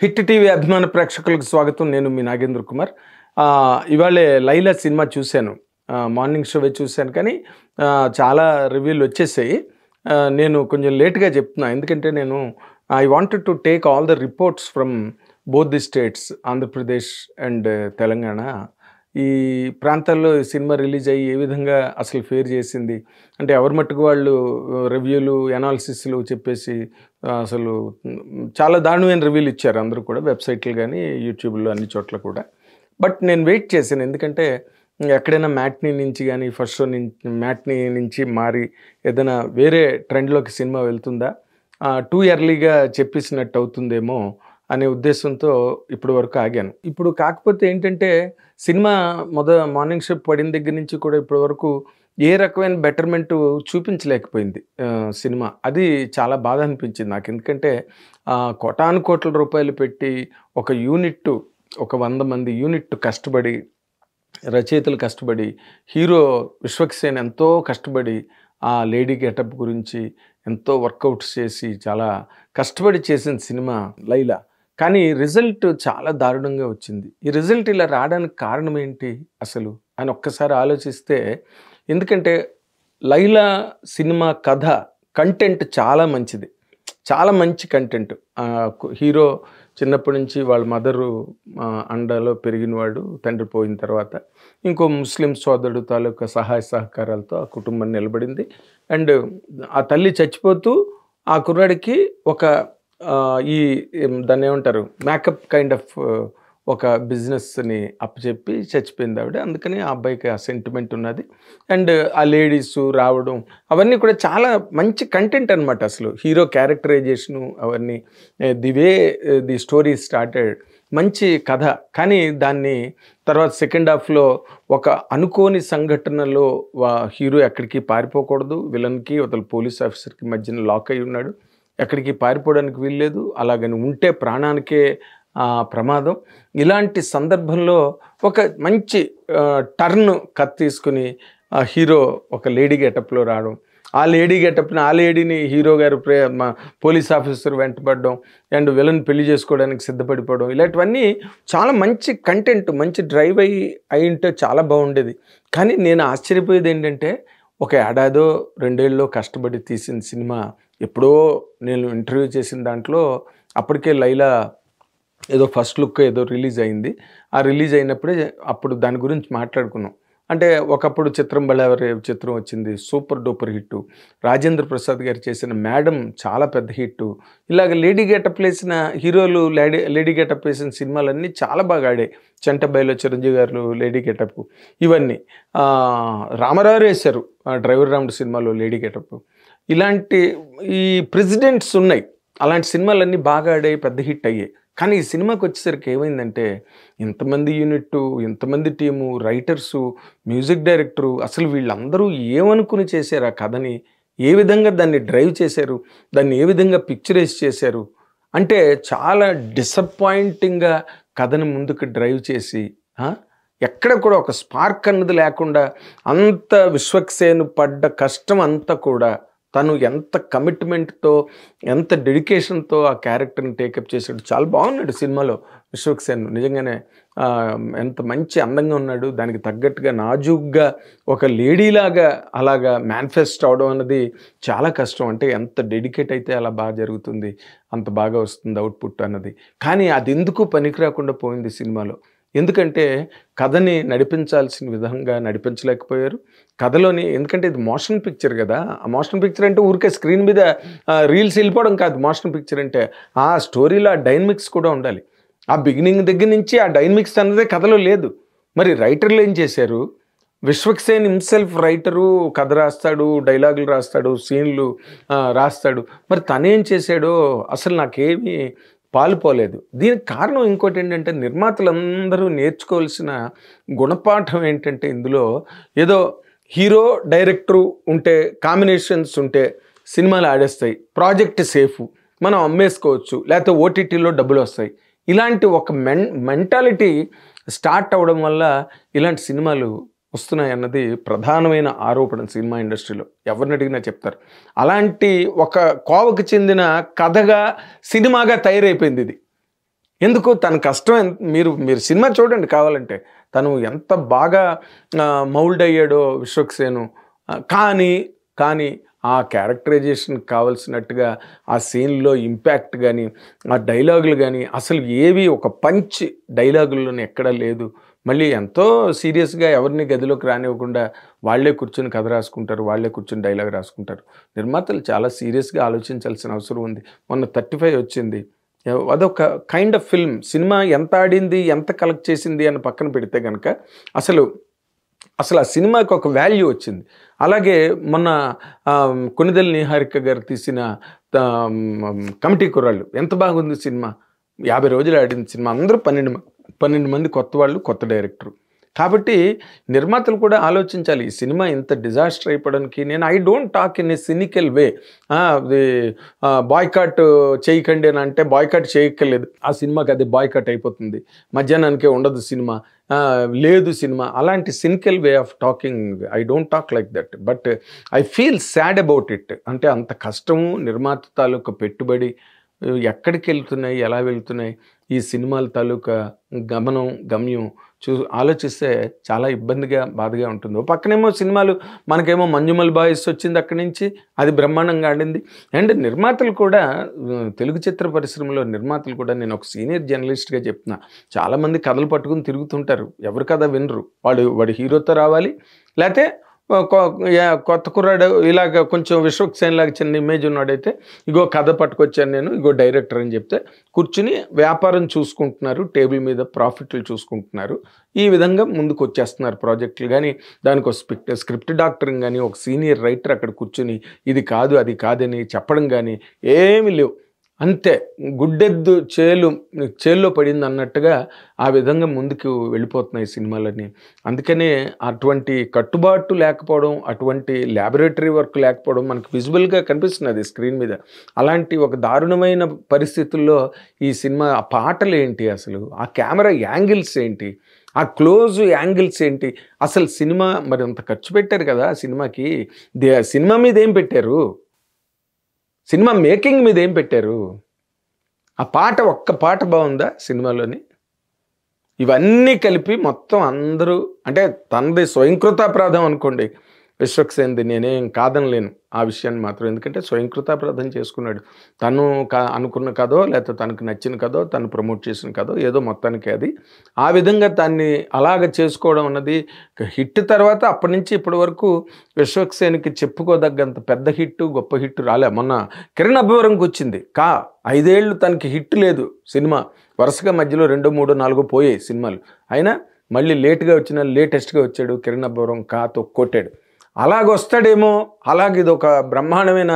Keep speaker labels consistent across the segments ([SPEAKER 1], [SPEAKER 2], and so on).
[SPEAKER 1] Hit TV అభిమాన ప్రేక్షకులకు స్వాగతం. నేను మీ నాగేంద్ర కుమార్. ఇవాళే 'లైలా' సినిమా చూశాను. మార్నింగ్ షోవే చూశాను కానీ చాలా రివ్యూలు వచ్చేసాయి. నేను కొంచెం లేట్‌గా చెప్తున్నా. ఎందుకంటే నేను I wanted to take all the reports from both the states Andhra Pradesh and Telangana. ఈ ప్రాంతాల్లో ఈ సినిమా రిలీజ్ అయ్యి ఏ విధంగా అసలు ఫేర్ చేసింది అంటే ఎవరి మట్టుకు వాళ్ళు రివ్యూలు ఎనాలిసిస్లు చెప్పేసి అసలు చాలా దారుణమైన రివ్యూలు ఇచ్చారు అందరూ కూడా, వెబ్సైట్లు కానీ యూట్యూబ్లో అన్ని చోట్ల కూడా. బట్ నేను వెయిట్ చేశాను. ఎందుకంటే ఎక్కడైనా మ్యాట్నీ నుంచి కానీ ఫస్ట్ షో నుంచి మ్యాట్నీ నుంచి మారి ఏదైనా వేరే ట్రెండ్లోకి సినిమా వెళ్తుందా, టూ ఎర్లీగా చెప్పేసినట్టు అవుతుందేమో అనే ఉద్దేశంతో ఇప్పటి వరకు ఆగాను. ఇప్పుడు కాకపోతే ఏంటంటే సినిమా మార్నింగ్ షో పడిన దగ్గర నుంచి కూడా ఇప్పటి వరకు ఏ రకమైన బెటర్మెంట్ చూపించలేకపోయింది సినిమా. అది చాలా బాధ అనిపించింది నాకు. ఎందుకంటే కోటాను కోట్ల రూపాయలు పెట్టి ఒక యూనిట్, ఒక 100 మంది యూనిట్ కష్టపడి, రచయితలు కష్టపడి, హీరో విశ్వక్సేన్ ఎంతో కష్టపడి ఆ లేడీ గెటప్ గురించి ఎంతో వర్కౌట్స్ చేసి చాలా కష్టపడి చేసిన సినిమా 'లైలా'. కానీ రిజల్ట్ చాలా దారుణంగా వచ్చింది. ఈ రిజల్ట్ ఇలా రావడానికి కారణం ఏంటి అసలు అని ఒక్కసారి ఆలోచిస్తే, ఎందుకంటే 'లైలా' సినిమా కథ కంటెంట్ చాలా మంచిది, చాలా మంచి కంటెంట్. హీరో చిన్నప్పటి నుంచి వాళ్ళ మదరు అండలో పెరిగినవాడు, తండ్రి పోయిన తర్వాత ఇంకో ముస్లిం సోదరుడు తాలూకా సహాయ సహకారాలతో ఆ కుటుంబం నిలబడింది. అండ్ ఆ తల్లి చచ్చిపోతూ ఆ కుర్రాడికి ఒక ఈ దాన్ని ఏమంటారు మేకప్ కైండ్ ఆఫ్ ఒక బిజినెస్ని అప్పచెప్పి చచ్చిపోయింది ఆవిడ. అందుకని ఆ అబ్బాయికి ఆ సెంటిమెంట్ ఉన్నది. అండ్ ఆ లేడీస్ రావడం అవన్నీ కూడా చాలా మంచి కంటెంట్ అనమాట. అసలు హీరో క్యారెక్టరైజేషను అవన్నీ the way the story started మంచి కథ. కానీ దాన్ని తర్వాత సెకండ్ హాఫ్లో ఒక అనుకోని సంఘటనలో హీరో ఎక్కడికి పారిపోకూడదు, విలన్కి అవతల పోలీస్ ఆఫీసర్కి మధ్యన లాక్ అయి ఉన్నాడు, ఎక్కడికి పారిపోవడానికి వీల్లేదు, అలాగని ఉంటే ప్రాణానికే ప్రమాదం. ఇలాంటి సందర్భంలో ఒక మంచి టర్న్ కథ తీసుకుని హీరో ఒక లేడీ గెటప్లో రావడం, ఆ లేడీ గెటప్ని ఆ లేడీని హీరో గారు పోలీస్ ఆఫీసర్ వెంటబడడం అండ్ విలన్ పెళ్లి చేసుకోవడానికి సిద్ధపడిపోవడం, ఇలాంటివన్నీ చాలా మంచి కంటెంట్, మంచి డ్రైవ్ అయి ఉంటే చాలా బాగుండేది. కానీ నేను ఆశ్చర్యపోయేది ఏంటంటే ఒక ఏడాదో 2 ఏళ్ళలో కష్టపడి తీసిన సినిమా ఎప్పుడో నేను ఇంటర్వ్యూ చేసిన దాంట్లో అప్పటికే 'లైలా' ఏదో ఫస్ట్ లుక్ ఏదో రిలీజ్ అయింది. ఆ రిలీజ్ అయినప్పుడే అప్పుడు దాని గురించి మాట్లాడుకున్నాం. అంటే ఒకప్పుడు చిత్రం బళ్ళారి చిత్రం వచ్చింది, super duper hit. Rajendra Prasad గారు చేసిన 'మేడం' చాలా పెద్ద హిట్టు. ఇలాగ లేడీ గెటప్ వేసిన హీరోలు లేడీ గెటప్ వేసిన సినిమాలన్నీ చాలా బాగా ఆడాయి. 'చంటబ్బాయిలో' చిరంజీవి గారు లేడీ గెటప్, ఇవన్నీ రామారావు వేశారు డ్రైవర్ రాముడు సినిమాలో లేడీ గెటప్. ఇలాంటి ఈ ప్రెసిడెంట్స్ ఉన్నాయి. అలాంటి సినిమాలన్నీ బాగా ఆడాయి, పెద్ద హిట్ అయ్యాయి. కానీ ఈ సినిమాకి వచ్చేసరికి ఏమైందంటే ఇంతమంది యూనిట్టు, ఇంతమంది టీము, రైటర్సు, మ్యూజిక్ డైరెక్టరు, అసలు వీళ్ళందరూ ఏమనుకుని చేశారు ఆ కథని, ఏ విధంగా దాన్ని డ్రైవ్ చేశారు, దాన్ని ఏ విధంగా పిక్చరైజ్ చేశారు అంటే చాలా డిసప్పాయింటింగ్గా కథని ముందుకు డ్రైవ్ చేసి ఎక్కడ కూడా ఒక స్పార్క్ అన్నది లేకుండా అంత విశ్వక్సేన్ పడ్డ కష్టం అంతా కూడా తను ఎంత కమిట్మెంట్తో, ఎంత డెడికేషన్తో ఆ క్యారెక్టర్ని టేకప్ చేశాడు. చాలా బాగున్నాడు సినిమాలో విశ్వక్సేన్. నిజంగానే ఎంత మంచి అందంగా ఉన్నాడు. దానికి తగ్గట్టుగా నాజూగ్గా ఒక లేడీలాగా అలాగా మేనిఫెస్ట్ అవడం అన్నది చాలా కష్టం. అంటే ఎంత డెడికేట్ అయితే అలా బాగా జరుగుతుంది, అంత బాగా వస్తుంది అవుట్పుట్ అన్నది. కానీ అది ఎందుకు పనికి రాకుండా పోయింది సినిమాలో. ఎందుకంటే కథని నడిపించాల్సిన విధంగా నడిపించలేకపోయారు. కథలోని ఎందుకంటే ఇది మోషన్ పిక్చర్ కదా, ఆ మోషన్ పిక్చర్ అంటే ఊరికే స్క్రీన్ మీద రీల్స్ వెళ్ళిపోవడం కాదు. మోషన్ పిక్చర్ అంటే ఆ స్టోరీలో ఆ డైనమిక్స్ కూడా ఉండాలి. ఆ బిగినింగ్ దగ్గర నుంచి ఆ డైనమిక్స్ అన్నదే కథలో లేదు. మరి రైటర్లు ఏం చేశారు? విశ్వక్సేన్ హిమ్సెల్ఫ్ రైటరు, కథ రాస్తాడు, డైలాగులు రాస్తాడు, సీన్లు రాస్తాడు. మరి తనేం చేశాడో అసలు నాకేమీ పాలుపోలేదు. దీనికి కారణం ఇంకోటి ఏంటంటే నిర్మాతలందరూ నేర్చుకోవాల్సిన గుణపాఠం ఏంటంటే ఇందులో ఏదో హీరో డైరెక్టరు ఉంటే, కాంబినేషన్స్ ఉంటే సినిమాలు ఆడేస్తాయి, ప్రాజెక్ట్ సేఫ్, మనం అమ్మేసుకోవచ్చు, లేకపోతే ఓటీటీలో డబ్బులు వస్తాయి. ఇలాంటి ఒక మెంటాలిటీ స్టార్ట్ అవ్వడం వల్ల ఇలాంటి సినిమాలు వస్తున్నాయన్నది ప్రధానమైన ఆరోపణ సినిమా ఇండస్ట్రీలో. ఎవరిని అడిగినా చెప్తారు. అలాంటి ఒక కోవకు చెందిన కథగా సినిమాగా తయారైపోయింది ఇది. ఎందుకు తన కష్టం మీరు మీరు సినిమా చూడండి కావాలంటే. తను ఎంత బాగా మౌల్డ్ అయ్యాడో విశ్వక్సేను. కానీ కానీ ఆ క్యారెక్టరైజేషన్‌కి కావాల్సినట్టుగా ఆ సీన్‌లో ఇంపాక్ట్ గాని, ఆ డైలాగులు గాని అసలు ఏవి ఒక పంచ్ డైలాగుల్లోని ఎక్కడా లేదు. మళ్ళీ ఎంతో సీరియస్‌గా ఎవరిని గదిలోకి రానివ్వకుండా వాళ్ళే కూర్చొని కథ రాసుకుంటారు. వాళ్ళే కూర్చొని డైలాగ్ రాసుకుంటారు. నిర్మాతలు చాలా సీరియస్‌గా ఆలోచించాల్సిన అవసరం ఉంది. మొన్న 35 వచ్చింది. అదొక కైండ్ ఆఫ్ ఫిల్మ్. సినిమా ఎంత ఆడింది, ఎంత కలెక్ట్ చేసింది అని పక్కన పెడితే గనక అసలు ఆ సినిమాకి ఒక వాల్యూ వచ్చింది. అలాగే మొన్న కొణిదెల నిహారిక గారు తీసిన కమిటీ కుర్రాళ్ళు ఎంత బాగుంది సినిమా. 50 రోజులు ఆడింది సినిమా. అందరూ 12 మంది కొత్త వాళ్ళు, కొత్త డైరెక్టరు. కాబట్టి నిర్మాతలు కూడా ఆలోచించాలి. ఈ సినిమా ఇంత డిజాస్టర్ అయిపోవడానికి I don't talk in a cynical way. Boycott చేయకండి అని అంటే బాయ్కాట్ చేయక్కర్లేదు. ఆ సినిమాకి అది బాయ్కాట్ అయిపోతుంది. మధ్యాహ్నానికే ఉండదు సినిమా. లేదు సినిమా. అలాంటి cynical way of talking I don't talk like that. But I feel sad about it. అంటే అంత కష్టము, నిర్మాత తాలూకా పెట్టుబడి ఎక్కడికి వెళ్తున్నాయి, ఎలా వెళ్తున్నాయి, ఈ సినిమాల తాలూకా గమ్యం ఆలోచిస్తే చాలా ఇబ్బందిగా, బాధగా ఉంటుంది. ఓ పక్కనేమో సినిమాలు మనకేమో 'మంజుమల్ బాయ్స్' వచ్చింది అక్కడి నుంచి. అది బ్రహ్మాండంగా ఆడింది. అండ్ నిర్మాతలు కూడా తెలుగు చిత్ర పరిశ్రమలో నిర్మాతలు కూడా నేను ఒక సీనియర్ జర్నలిస్ట్‌గా చెప్తున్నా. చాలామంది కథలు పట్టుకుని తిరుగుతుంటారు. ఎవరి కథ వినరు. వాడు హీరోతో రావాలి, లేతే కొత్త కుర్రాడు ఇలాగ కొంచెం విశ్వక్సేన్ లాగా చిన్న ఇమేజ్ ఉన్నాడైతే ఇగో కథ పట్టుకొచ్చాను నేను, ఇగో డైరెక్టర్ అని చెప్తే కూర్చుని వ్యాపారం చూసుకుంటున్నారు. టేబుల్ మీద ప్రాఫిట్లు చూసుకుంటున్నారు. ఈ విధంగా ముందుకు వచ్చేస్తున్నారు ప్రాజెక్టులు. కానీ దానికి ఒక స్క్రిప్ట్ డాక్టరింగ్ కానీ, ఒక సీనియర్ రైటర్ అక్కడ కూర్చుని ఇది కాదు అది కాదని చెప్పడం కానీ ఏమీ లేవు. అంతే గుడ్డెద్దు చేల్లో పడింది అన్నట్టుగా ఆ విధంగా ముందుకు వెళ్ళిపోతున్నాయి సినిమాలన్నీ. అందుకనే అటువంటి కట్టుబాటు లేకపోవడం, అటువంటి ల్యాబొరేటరీ వర్క్ లేకపోవడం మనకు విజువల్గా కనిపిస్తున్నది స్క్రీన్ మీద. అలాంటి ఒక దారుణమైన పరిస్థితుల్లో ఈ సినిమా ఆ పాటలు ఏంటి, అసలు ఆ కెమెరా యాంగిల్స్ ఏంటి, ఆ క్లోజ్ యాంగిల్స్ ఏంటి, అసలు సినిమా మరి అంత ఖర్చు పెట్టారు కదా సినిమాకి. సినిమా మీద ఏం పెట్టారు, సినిమా మేకింగ్ మీద ఏం పెట్టారు, ఆ పాట ఒక్క పాట బాగుందా సినిమాలోని? ఇవన్నీ కలిపి మొత్తం అందరూ అంటే తనది స్వయంకృతాపరాధం అనుకోండి విశ్వక్సేన్ది, నేనేం కాదనలేను ఆ విషయాన్ని మాత్రం. ఎందుకంటే స్వయంకృతాపరాధం చేసుకున్నాడు. తను అనుకున్న కథో లేకపోతే తనకు నచ్చిన కథో, తను ప్రమోట్ చేసిన కథో ఏదో మొత్తానికి అది ఆ విధంగా దాన్ని అలాగ చేసుకోవడం అన్నది హిట్. తర్వాత అప్పటి నుంచి ఇప్పటి వరకు విశ్వక్సేన్కి చెప్పుకోదగ్గంత పెద్ద హిట్, గొప్ప హిట్ రాలే. మొన్న కిరణ్ అబ్బవరంకి వచ్చింది 5 ఏళ్ళు తనకి హిట్ లేదు సినిమా. వరుసగా మధ్యలో 2, 3, 4 పోయాయి సినిమాలు. అయినా మళ్ళీ లేట్గా వచ్చిన లేటెస్ట్గా వచ్చాడు కిరణ్ అబ్బవరం, కాతో కొట్టాడు. అలాగొస్తాడేమో, అలాగే ఇది ఒక బ్రహ్మాండమైన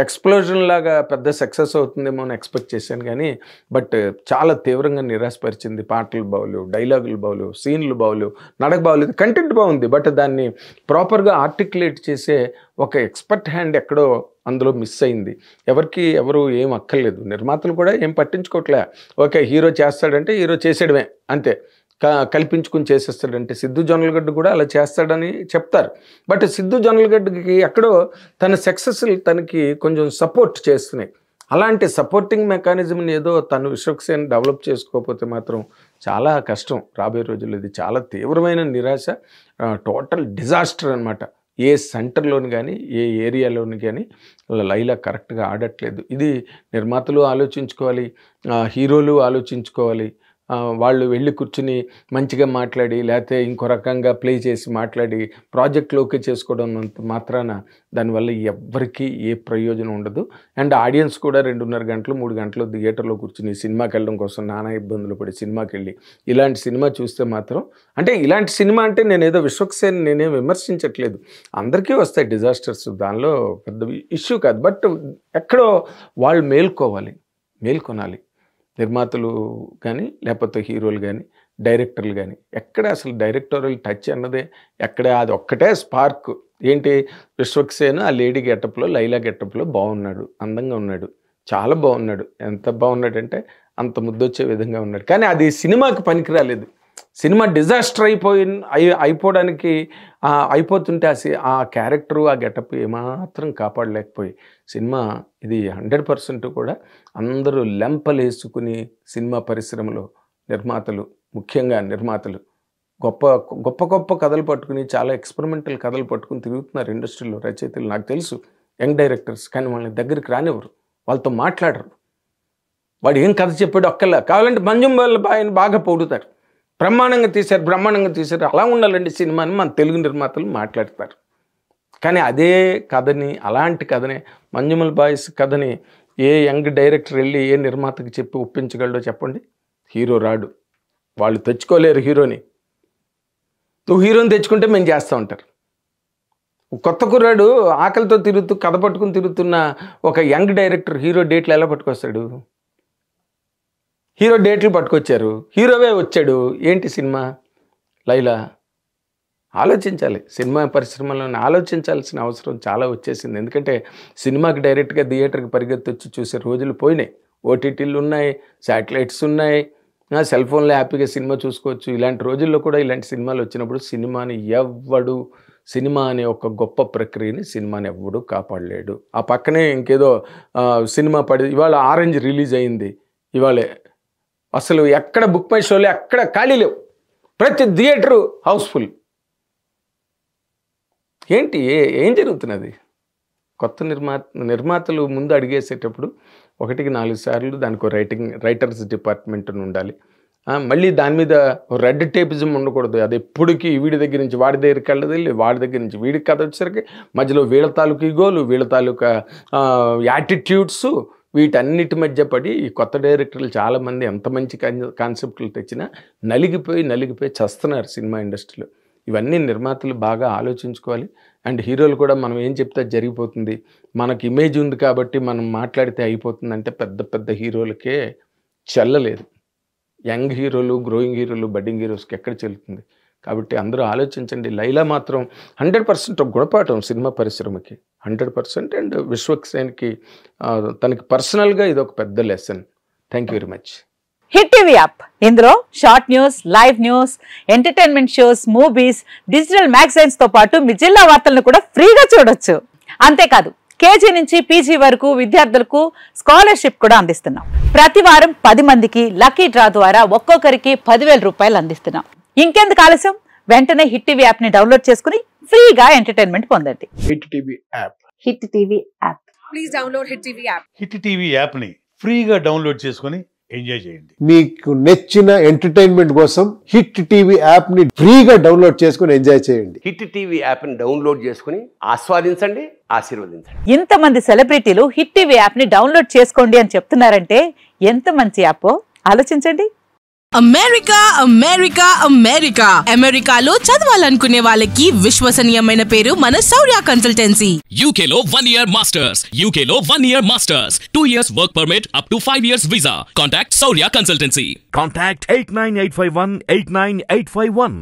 [SPEAKER 1] ఎక్స్ప్లోజన్ లాగా పెద్ద సక్సెస్ అవుతుందేమో అని ఎక్స్పెక్ట్ చేశాను. కానీ బట్ చాలా తీవ్రంగా నిరాశపరిచింది. పాటలు బాగోలేవు, డైలాగులు బాగోలేవు, సీన్లు బాగోలేవు, నడక బాగోలేదు. కంటెంట్ బాగుంది, బట్ దాన్ని ప్రాపర్గా ఆర్టికులేట్ చేసే ఒక ఎక్స్పర్ట్ హ్యాండ్ ఎక్కడో అందులో మిస్ అయింది. ఎవరు ఏం అక్కర్లేదు. నిర్మాతలు కూడా ఏం పట్టించుకోవట్లే. ఓకే హీరో చేస్తాడంటే హీరో చేసేయడమే అంతే, కల్పించుకుని చేసేస్తాడంటే. సిద్ధు జొన్నలగడ్డ కూడా అలా చేస్తాడని చెప్తారు. బట్ సిద్ధు జొన్నలగడ్డకి ఎక్కడో తన సక్సెస్లు తనకి కొంచెం సపోర్ట్ చేస్తున్నాయి. అలాంటి సపోర్టింగ్ మెకానిజంని ఏదో తను విశ్వక్సేన్ డెవలప్ చేసుకోకపోతే మాత్రం చాలా కష్టం రాబోయే రోజుల్లో. ఇది చాలా తీవ్రమైన నిరాశ, టోటల్ డిజాస్టర్ అనమాట. ఏ సెంటర్లోని కానీ, ఏ ఏరియాలోని కానీ లైలా కరెక్ట్గా ఆడట్లేదు. ఇది నిర్మాతలు ఆలోచించుకోవాలి, హీరోలు ఆలోచించుకోవాలి. వాళ్ళు వెళ్ళి కూర్చుని మంచిగా మాట్లాడి లేకపోతే ఇంకో రకంగా ప్లే చేసి మాట్లాడి ప్రాజెక్టులు ఓకే చేసుకోవడం మాత్రాన దానివల్ల ఎవ్వరికీ ఏ ప్రయోజనం ఉండదు. అండ్ ఆడియన్స్ కూడా 2.5 గంటలు 3 గంటలు థియేటర్లో కూర్చుని సినిమాకి వెళ్ళడం కోసం నానా ఇబ్బందులు పడి సినిమాకి వెళ్ళి ఇలాంటి సినిమా చూస్తే మాత్రం, అంటే ఇలాంటి సినిమా అంటే నేనేదో విశ్వక్సేన్ నేనేం విమర్శించట్లేదు, అందరికీ వస్తాయి డిజాస్టర్స్, దానిలో పెద్ద ఇష్యూ కాదు. బట్ ఎక్కడో వాళ్ళు మేల్కొనాలి. నిర్మాతలు కానీ లేకపోతే హీరోలు కానీ డైరెక్టర్లు కానీ ఎక్కడ అసలు డైరెక్టోరియల్ టచ్ అన్నదే ఎక్కడ, అది ఒక్కటే స్పార్క్. ఏంటి, విశ్వక్సేన్ ఆ లేడీ గెటప్లో, లైలా గెటప్లో బాగున్నాడు, అందంగా ఉన్నాడు, చాలా బాగున్నాడు. ఎంత బాగున్నాడంటే అంత ముద్దొచ్చే విధంగా ఉన్నాడు. కానీ అది సినిమాకి పనికి రాలేదు. సినిమా డిజాస్టర్ అయిపోవడానికి అయిపోతుంటే ఆ క్యారెక్టరు ఆ గెటప్ ఏమాత్రం కాపాడలేకపోయి సినిమా ఇది 100% కూడా అందరూ లెంపలేసుకుని సినిమా పరిశ్రమలో నిర్మాతలు, ముఖ్యంగా నిర్మాతలు గొప్ప గొప్ప గొప్ప కథలు పట్టుకుని చాలా ఎక్స్పెరిమెంటల్ కథలు పట్టుకుని తిరుగుతున్నారు ఇండస్ట్రీలో రచయితలు. నాకు తెలుసు యంగ్ డైరెక్టర్స్, కానీ వాళ్ళని దగ్గరికి రానివ్వరు, వాళ్ళతో మాట్లాడరు. వాడు ఏం కథ చెప్పాడు ఒక్కలా కావాలంటే మంజుమల్ బాయ్ని బాగా పొగుడుతారు, బ్రహ్మాండంగా తీశారు అలా ఉండాలండి సినిమా అని మన తెలుగు నిర్మాతలు మాట్లాడతారు. కానీ అదే కథని, అలాంటి కథనే మంజుమల్ బాయ్స్ కథని ఏ యంగ్ డైరెక్టర్ వెళ్ళి ఏ నిర్మాతకి చెప్పి ఒప్పించగలడో చెప్పండి? హీరో రాడు, వాళ్ళు తెచ్చుకోలేరు హీరోని. నువ్వు హీరోని తెచ్చుకుంటే మేము చేస్తూ ఉంటారు. కొత్త కుర్రాడు ఆకలితో తిరుగుతూ కథ పట్టుకుని తిరుగుతున్న ఒక యంగ్ డైరెక్టర్ హీరో డేట్లు ఎలా పట్టుకొస్తాడు? హీరో డేట్లు పట్టుకొచ్చారు, హీరోవే వచ్చాడు, ఏంటి సినిమా? లైలా ఆలోచించాలి, సినిమా పరిశ్రమలో ఆలోచించాల్సిన అవసరం చాలా వచ్చేసింది. ఎందుకంటే సినిమాకి డైరెక్ట్గా థియేటర్కి పరిగెత్తి వచ్చి చూసే రోజులు పోయినాయి. ఓటీటీలు ఉన్నాయి, శాటిలైట్స్ ఉన్నాయి, సెల్ ఫోన్లో హ్యాపీగా సినిమా చూసుకోవచ్చు. ఇలాంటి రోజుల్లో కూడా ఇలాంటి సినిమాలు వచ్చినప్పుడు సినిమా అనే ఒక గొప్ప ప్రక్రియని సినిమాని ఎవ్వడూ కాపాడలేడు. ఆ పక్కనే ఇంకేదో సినిమా ఇవాళ ఆరెంజ్ రిలీజ్ అయింది, ఇవాళే అసలు ఎక్కడ బుక్ మై షోలో ఎక్కడ ఖాళీ లేవు, ప్రతి థియేటరు హౌస్ఫుల్. ఏంటి ఏం జరుగుతున్నది? కొత్త నిర్మాతలు ముందు అడిగేసేటప్పుడు 1-4 సార్లు దానికి రైటర్స్ డిపార్ట్మెంట్ ఉండాలి. మళ్ళీ దాని మీద రెడ్ టేపిజం ఉండకూడదు. అది ఎప్పటికీ వీడి దగ్గర నుంచి వాడి దగ్గరికి వెళ్ళదు, వాడి దగ్గర నుంచి వీడికి కథ వచ్చేసరికి మధ్యలో వీళ్ళ తాలూకు ఈగోలు, వీళ్ళ తాలూకా యాటిట్యూడ్స్, వీటన్నిటి మధ్య పడి ఈ కొత్త డైరెక్టర్లు చాలామంది ఎంత మంచి కాన్సెప్ట్లు తెచ్చినా నలిగిపోయి చస్తున్నారు సినిమా ఇండస్ట్రీలో. ఇవన్నీ నిర్మాతలు బాగా ఆలోచించుకోవాలి. అండ్ హీరోలు కూడా మనం ఏం చెప్తే జరిగిపోతుంది, మనకి ఇమేజ్ ఉంది కాబట్టి మనం మాట్లాడితే అయిపోతుంది అంటే పెద్ద పెద్ద హీరోలకే చెల్లలేదు. యంగ్ హీరోలు, గ్రోయింగ్ హీరోలు, బడ్డింగ్ హీరోస్కి ఎక్కడ చెల్లుతుంది? కాబట్టి అందరూ ఆలోచించండి. లైలా మాత్రం 100% ఒక గుణపాఠం సినిమా పరిశ్రమకి, 100%. అండ్ విశ్వక్సేన్కి తనకి పర్సనల్గా ఇది ఒక పెద్ద lesson. Thank you very much.
[SPEAKER 2] Hit TV app, ఇందులో short news, live news, entertainment shows, movies, digital magazines తో పాటు మీ జిల్లా వార్తలను కూడా ఫ్రీగా చూడొచ్చు. అంతేకాదు కేజీ నుంచి పీజీ వరకు విద్యార్థులకు స్కాలర్షిప్ కూడా అందిస్తున్నాం. ప్రతి వారం 10 మందికి లక్కీ డ్రా ద్వారా ఒక్కొక్కరికి 10,000 రూపాయలు అందిస్తున్నాం. ఇంకెందుకు ఆలస్యం, వెంటనే హిట్ టీవీ యాప్ ని డౌన్లోడ్ చేసుకుని ఫ్రీగా ఎంటర్టైన్మెంట్ పొందండి.
[SPEAKER 1] Hit TV app,
[SPEAKER 2] hit TV app,
[SPEAKER 3] please download hit TV app.
[SPEAKER 4] Hit TV app ని ఫ్రీగా డౌన్లోడ్ చేసుకుని ఎంజాయ్ చేయండి.
[SPEAKER 5] మీకు నచ్చిన ఎంటర్టైన్మెంట్ కోసం హిట్ టీవీ యాప్ ని ఫ్రీగా డౌన్లోడ్ చేసుకుని ఎంజాయ్ చేయండి.
[SPEAKER 6] హిట్ టీవీ యాప్ ని డౌన్లోడ్ చేసుకుని ఆస్వాదించండి, ఆశీర్వదించండి.
[SPEAKER 2] ఇంతమంది సెలబ్రిటీలు హిట్ టీవీ యాప్ ని డౌన్లోడ్ చేసుకోండి అని చెప్తున్నారంటే ఎంత మంచి యాప్ ఆలోచించండి.
[SPEAKER 3] అమెరికాలో చదవాలనుకునే వాళ్ళకి విశ్వసనీయమైన పేరు మన శౌర్య కన్సల్టెన్సీ.
[SPEAKER 7] UK లో 1 year masters, UK లో 1 year masters, 2 years work permit up to 5 years visa. Contact Saurya Consultancy.
[SPEAKER 8] Contact 89851 89851.